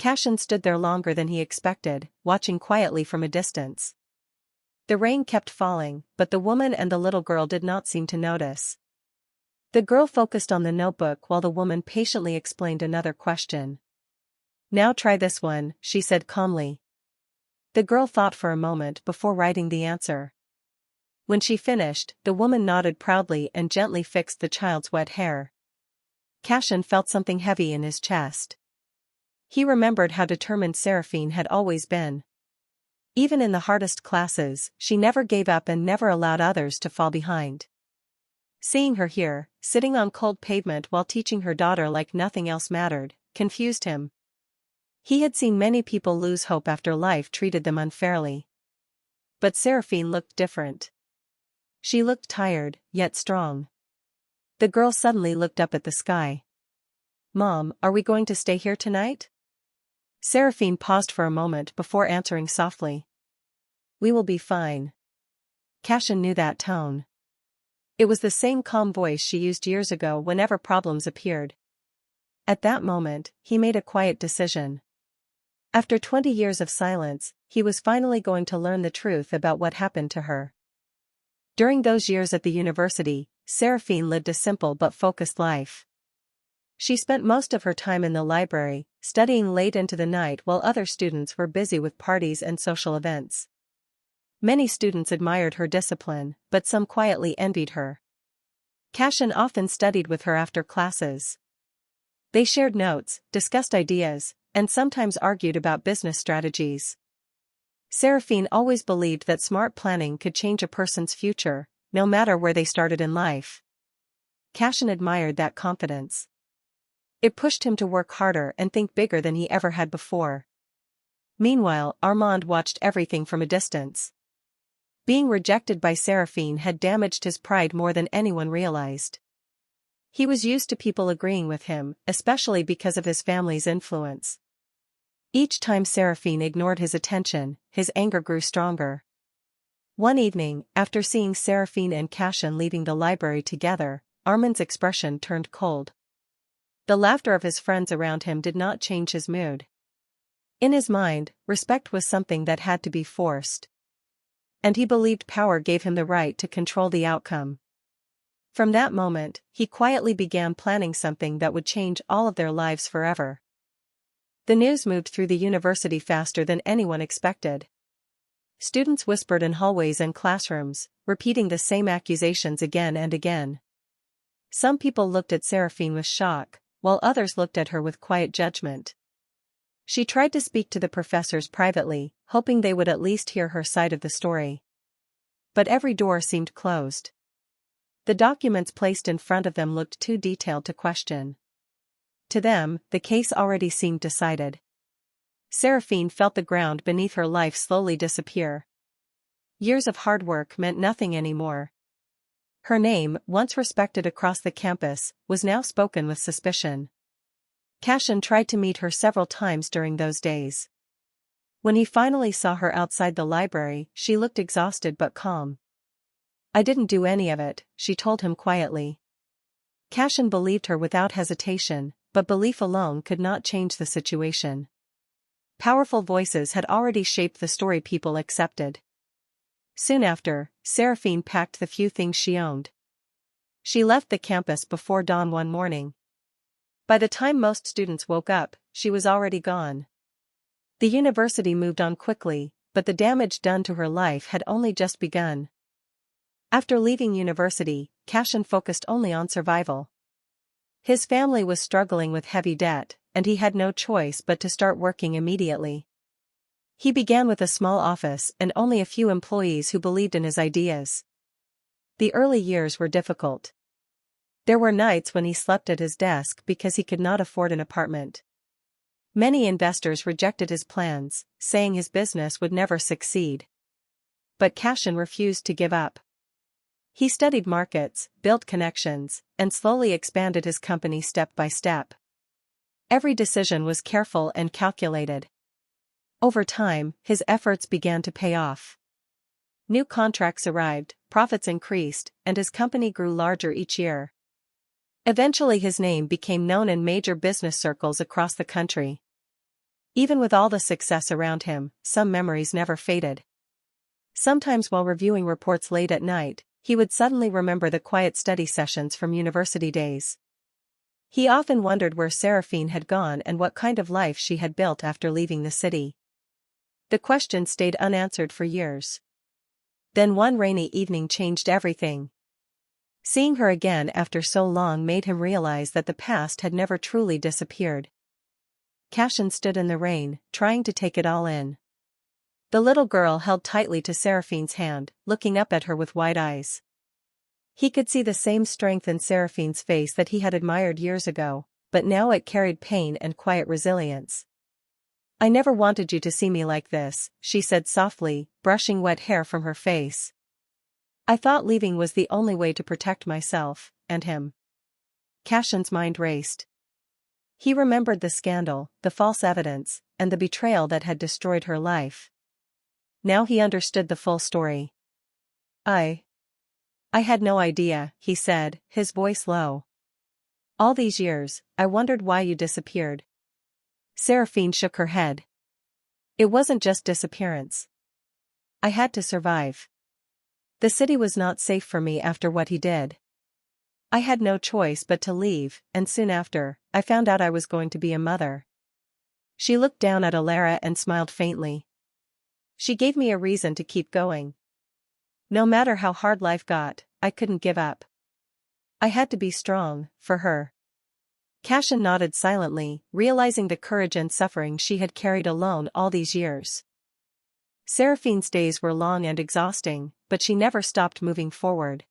Cashin stood there longer than he expected, watching quietly from a distance. The rain kept falling, but the woman and the little girl did not seem to notice. The girl focused on the notebook while the woman patiently explained another question. "Now try this one," she said calmly. The girl thought for a moment before writing the answer. When she finished, the woman nodded proudly and gently fixed the child's wet hair. Cashin felt something heavy in his chest. He remembered how determined Seraphine had always been. Even in the hardest classes, she never gave up and never allowed others to fall behind. Seeing her here, sitting on cold pavement while teaching her daughter like nothing else mattered, confused him. He had seen many people lose hope after life treated them unfairly. But Seraphine looked different. She looked tired, yet strong. The girl suddenly looked up at the sky. "Mom, are we going to stay here tonight?" Seraphine paused for a moment before answering softly. "We will be fine." Cashin knew that tone. It was the same calm voice she used years ago whenever problems appeared. At that moment, he made a quiet decision. After 20 years of silence, he was finally going to learn the truth about what happened to her. During those years at the university, Seraphine lived a simple but focused life. She spent most of her time in the library, studying late into the night while other students were busy with parties and social events. Many students admired her discipline, but some quietly envied her. Cashin often studied with her after classes. They shared notes, discussed ideas, and sometimes argued about business strategies. Seraphine always believed that smart planning could change a person's future, no matter where they started in life. Cashin admired that confidence. It pushed him to work harder and think bigger than he ever had before. Meanwhile, Armand watched everything from a distance. Being rejected by Seraphine had damaged his pride more than anyone realized. He was used to people agreeing with him, especially because of his family's influence. Each time Seraphine ignored his attention, his anger grew stronger. One evening, after seeing Seraphine and Cashin leaving the library together, Armand's expression turned cold. The laughter of his friends around him did not change his mood. In his mind, respect was something that had to be forced. And he believed power gave him the right to control the outcome. From that moment, he quietly began planning something that would change all of their lives forever. The news moved through the university faster than anyone expected. Students whispered in hallways and classrooms, repeating the same accusations again and again. Some people looked at Seraphine with shock, while others looked at her with quiet judgment. She tried to speak to the professors privately, hoping they would at least hear her side of the story. But every door seemed closed. The documents placed in front of them looked too detailed to question. To them, the case already seemed decided. Seraphine felt the ground beneath her life slowly disappear. Years of hard work meant nothing anymore. Her name, once respected across the campus, was now spoken with suspicion. Cashin tried to meet her several times during those days. When he finally saw her outside the library, she looked exhausted but calm. "I didn't do any of it," she told him quietly. Cashin believed her without hesitation, but belief alone could not change the situation. Powerful voices had already shaped the story people accepted. Soon after, Seraphine packed the few things she owned. She left the campus before dawn one morning. By the time most students woke up, she was already gone. The university moved on quickly, but the damage done to her life had only just begun. After leaving university, Cashin focused only on survival. His family was struggling with heavy debt, and he had no choice but to start working immediately. He began with a small office and only a few employees who believed in his ideas. The early years were difficult. There were nights when he slept at his desk because he could not afford an apartment. Many investors rejected his plans, saying his business would never succeed. But Cashin refused to give up. He studied markets, built connections, and slowly expanded his company step by step. Every decision was careful and calculated. Over time, his efforts began to pay off. New contracts arrived, profits increased, and his company grew larger each year. Eventually his name became known in major business circles across the country. Even with all the success around him, some memories never faded. Sometimes while reviewing reports late at night, he would suddenly remember the quiet study sessions from university days. He often wondered where Seraphine had gone and what kind of life she had built after leaving the city. The question stayed unanswered for years. Then one rainy evening changed everything. Seeing her again after so long made him realize that the past had never truly disappeared. Cashin stood in the rain, trying to take it all in. The little girl held tightly to Seraphine's hand, looking up at her with wide eyes. He could see the same strength in Seraphine's face that he had admired years ago, but now it carried pain and quiet resilience. "I never wanted you to see me like this," she said softly, brushing wet hair from her face. "I thought leaving was the only way to protect myself, and him." Cashin's mind raced. He remembered the scandal, the false evidence, and the betrayal that had destroyed her life. Now he understood the full story. I had no idea," he said, his voice low. "All these years, I wondered why you disappeared." Seraphine shook her head. "It wasn't just disappearance. I had to survive. The city was not safe for me after what he did. I had no choice but to leave, and soon after, I found out I was going to be a mother." She looked down at Alara and smiled faintly. "She gave me a reason to keep going. No matter how hard life got, I couldn't give up. I had to be strong, for her." Cashin nodded silently, realizing the courage and suffering she had carried alone all these years. Seraphine's days were long and exhausting, but she never stopped moving forward.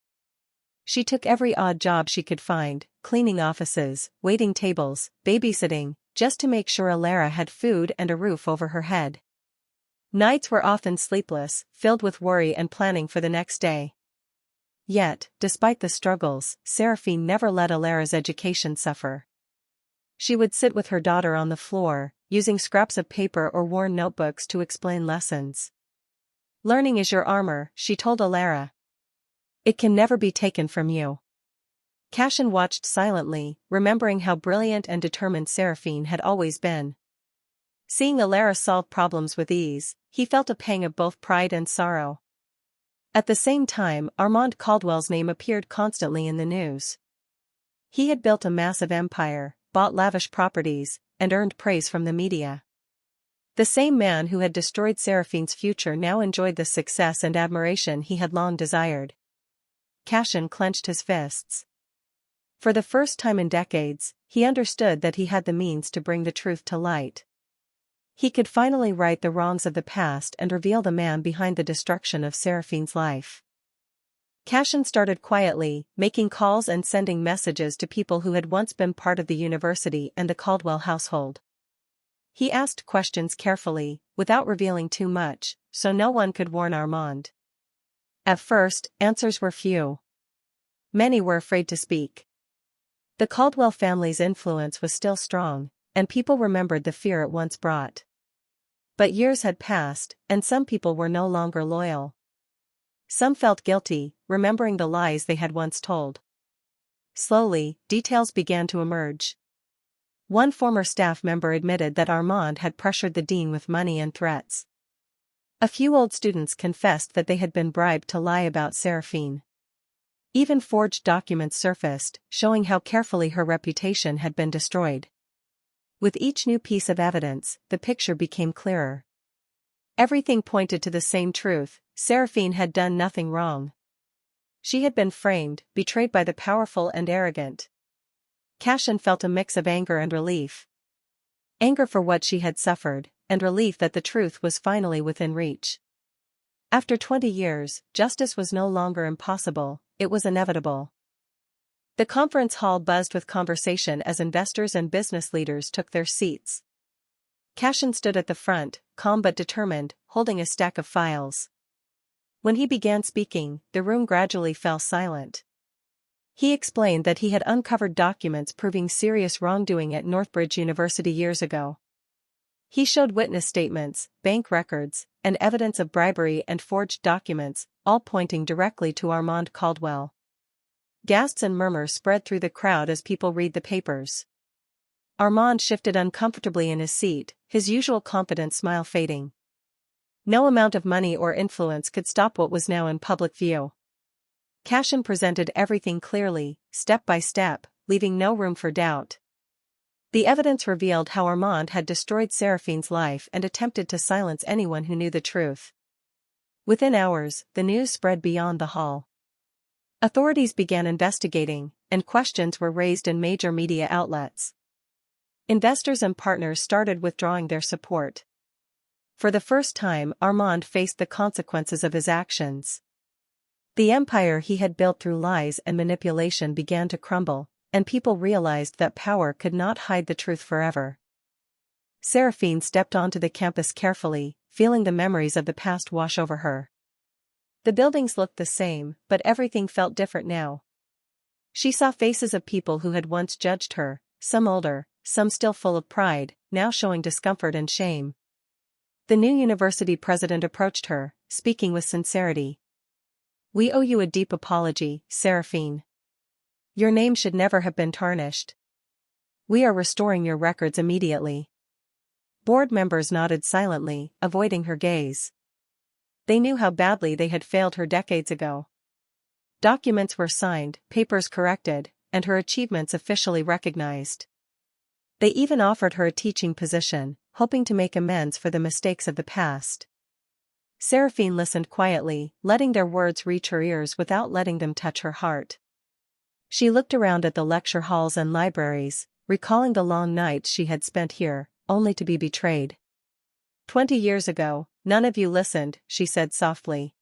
She took every odd job she could find, cleaning offices, waiting tables, babysitting, just to make sure Alara had food and a roof over her head. Nights were often sleepless, filled with worry and planning for the next day. Yet, despite the struggles, Seraphine never let Alara's education suffer. She would sit with her daughter on the floor, using scraps of paper or worn notebooks to explain lessons. "Learning is your armor," she told Alara. "It can never be taken from you." Cashin watched silently, remembering how brilliant and determined Seraphine had always been. Seeing Alara solve problems with ease, he felt a pang of both pride and sorrow. At the same time, Armand Caldwell's name appeared constantly in the news. He had built a massive empire, bought lavish properties, and earned praise from the media. The same man who had destroyed Seraphine's future now enjoyed the success and admiration he had long desired. Cashin clenched his fists. For the first time in decades, he understood that he had the means to bring the truth to light. He could finally right the wrongs of the past and reveal the man behind the destruction of Seraphine's life. Cashin started quietly, making calls and sending messages to people who had once been part of the university and the Caldwell household. He asked questions carefully, without revealing too much, so no one could warn Armand. At first, answers were few. Many were afraid to speak. The Caldwell family's influence was still strong, and people remembered the fear it once brought. But years had passed, and some people were no longer loyal. Some felt guilty, remembering the lies they had once told. Slowly, details began to emerge. One former staff member admitted that Armand had pressured the dean with money and threats. A few old students confessed that they had been bribed to lie about Seraphine. Even forged documents surfaced, showing how carefully her reputation had been destroyed. With each new piece of evidence, the picture became clearer. Everything pointed to the same truth: Seraphine had done nothing wrong. She had been framed, betrayed by the powerful and arrogant. Cashin felt a mix of anger and relief. Anger for what she had suffered, and relief that the truth was finally within reach. After 20 years, justice was no longer impossible, it was inevitable. The conference hall buzzed with conversation as investors and business leaders took their seats. Cashin stood at the front, calm but determined, holding a stack of files. When he began speaking, the room gradually fell silent. He explained that he had uncovered documents proving serious wrongdoing at Northbridge University years ago. He showed witness statements, bank records, and evidence of bribery and forged documents, all pointing directly to Armand Caldwell. Gasps and murmurs spread through the crowd as people read the papers. Armand shifted uncomfortably in his seat, his usual confident smile fading. No amount of money or influence could stop what was now in public view. Cashin presented everything clearly, step by step, leaving no room for doubt. The evidence revealed how Armand had destroyed Seraphine's life and attempted to silence anyone who knew the truth. Within hours, the news spread beyond the hall. Authorities began investigating, and questions were raised in major media outlets. Investors and partners started withdrawing their support. For the first time, Armand faced the consequences of his actions. The empire he had built through lies and manipulation began to crumble, and people realized that power could not hide the truth forever. Seraphine stepped onto the campus carefully, feeling the memories of the past wash over her. The buildings looked the same, but everything felt different now. She saw faces of people who had once judged her, some older, some still full of pride, now showing discomfort and shame. The new university president approached her, speaking with sincerity. "We owe you a deep apology, Seraphine. Your name should never have been tarnished. We are restoring your records immediately." Board members nodded silently, avoiding her gaze. They knew how badly they had failed her decades ago. Documents were signed, papers corrected, and her achievements officially recognized. They even offered her a teaching position, hoping to make amends for the mistakes of the past. Seraphine listened quietly, letting their words reach her ears without letting them touch her heart. She looked around at the lecture halls and libraries, recalling the long nights she had spent here, only to be betrayed. 20 years ago, none of you listened, she said softly.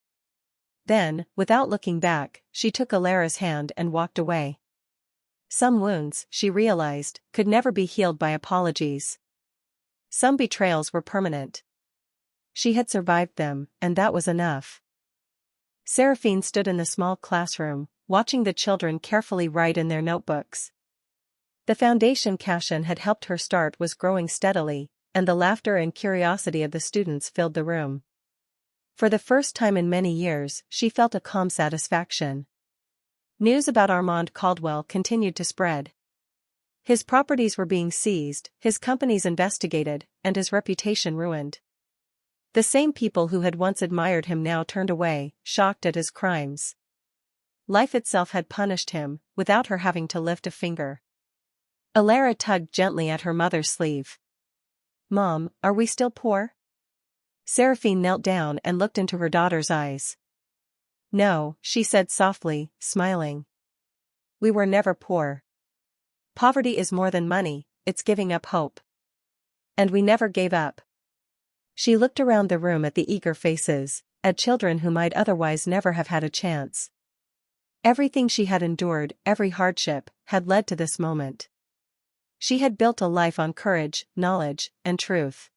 Then, without looking back, she took Alara's hand and walked away. Some wounds, she realized, could never be healed by apologies. Some betrayals were permanent. She had survived them, and that was enough. Seraphine stood in the small classroom, watching the children carefully write in their notebooks. The foundation Cashin had helped her start was growing steadily, and the laughter and curiosity of the students filled the room. For the first time in many years, she felt a calm satisfaction. News about Armand Caldwell continued to spread. His properties were being seized, his companies investigated, and his reputation ruined. The same people who had once admired him now turned away, shocked at his crimes. Life itself had punished him, without her having to lift a finger. Alara tugged gently at her mother's sleeve. "Mom, are we still poor?" Seraphine knelt down and looked into her daughter's eyes. "No," she said softly, smiling. "We were never poor. Poverty is more than money, it's giving up hope. And we never gave up." She looked around the room at the eager faces, at children who might otherwise never have had a chance. Everything she had endured, every hardship, had led to this moment. She had built a life on courage, knowledge, and truth.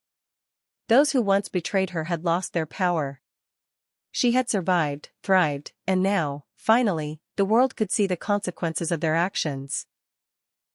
Those who once betrayed her had lost their power. She had survived, thrived, and now, finally, the world could see the consequences of their actions.